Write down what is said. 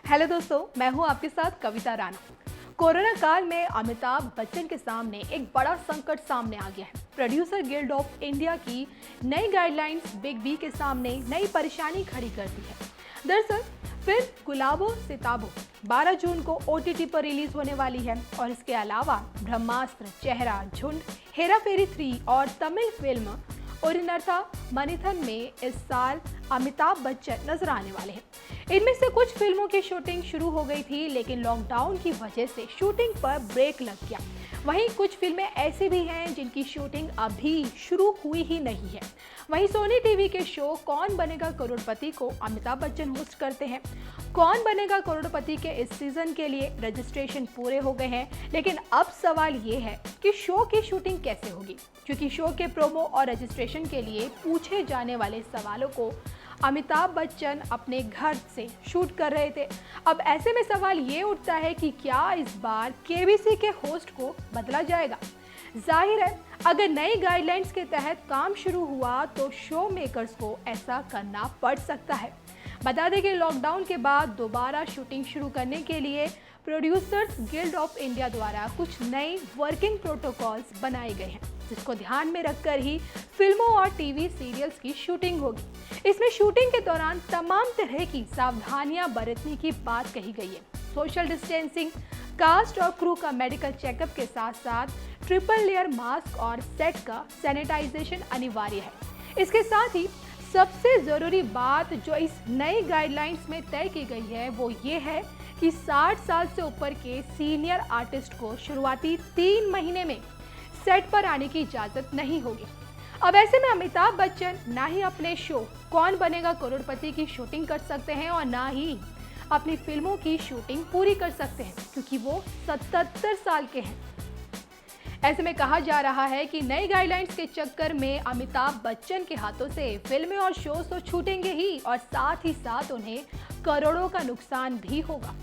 Hello दोस्तों, मैं हूं आपके साथ कविता राणा। कोरोना काल में अमिताभ बच्चन के सामने एक बड़ा संकट सामने आ गया है। प्रोड्यूसर गिल्ड ऑफ इंडिया की नई गाइडलाइंस बिग बी के सामने नई परेशानी खड़ी कर दी है। दरअसल फिल्म गुलाबो सिताबो 12 जून को OTT पर रिलीज होने वाली है और इसके अलावा ब्रह्मास्त्र, चेहरा, झुंड, हेरा फेरी 3 और तमिल फिल्म ओरिनर्था मनिथन में इस साल अमिताभ बच्चन नजर आने वाले हैं। इनमें से कुछ फिल्मों की शूटिंग शुरू हो गई थी, लेकिन लॉकडाउन की वजह से शूटिंग पर ब्रेक लग गया। वहीं कुछ फिल्में ऐसी भी हैं जिनकी शूटिंग अभी शुरू हुई ही नहीं है। वहीं सोनी टीवी के शो कौन बनेगा करोड़पति को अमिताभ बच्चन होस्ट करते हैं। कौन बनेगा करोड़पति के इस सीजन के लिए रजिस्ट्रेशन पूरे हो गए हैं, लेकिन अब सवाल ये है कि शो की शूटिंग कैसे होगी, क्योंकि शो के प्रोमो और रजिस्ट्रेशन के लिए पूछे जाने वाले सवालों को अमिताभ बच्चन अपने घर से शूट कर रहे थे। अब ऐसे में सवाल ये उठता है कि क्या इस बार केबीसी के होस्ट को बदला जाएगा। जाहिर है, अगर नई गाइडलाइंस के तहत काम शुरू हुआ तो शो मेकर्स को ऐसा करना पड़ सकता है। बता दें कि लॉकडाउन के बाद दोबारा शूटिंग शुरू करने के लिए प्रोड्यूसर्स गिल्ड ऑफ इंडिया द्वारा कुछ नए वर्किंग प्रोटोकॉल्स बनाए गए हैं, जिसको ध्यान में रखकर ही फिल्मों और टीवी सीरियल्स की शूटिंग होगी। इसमें शूटिंग के दौरान तमाम तरह की सावधानियां बरतने की बात कही गई है। सोशल डिस्टेंसिंग, कास्ट और क्रू का मेडिकल चेकअप के साथ साथ ट्रिपल लेयर मास्क और सेट का सैनिटाइजेशन अनिवार्य है। इसके साथ ही सबसे ज़रूरी बात जो इस नई गाइडलाइंस में तय की गई है वो ये है कि 60 साल से ऊपर के सीनियर आर्टिस्ट को शुरुआती 3 महीने में सेट पर आने की इजाज़त नहीं होगी। अब ऐसे में अमिताभ बच्चन ना ही अपने शो कौन बनेगा करोड़पति की शूटिंग कर सकते हैं और ना ही अपनी फिल्मों की शूटिंग पूरी कर सकते हैं, क्योंकि वो 77 साल के हैं। ऐसे में कहा जा रहा है कि नई गाइडलाइंस के चक्कर में अमिताभ बच्चन के हाथों से फिल्में और शोज तो छूटेंगे ही और साथ ही साथ उन्हें करोड़ों का नुकसान भी होगा।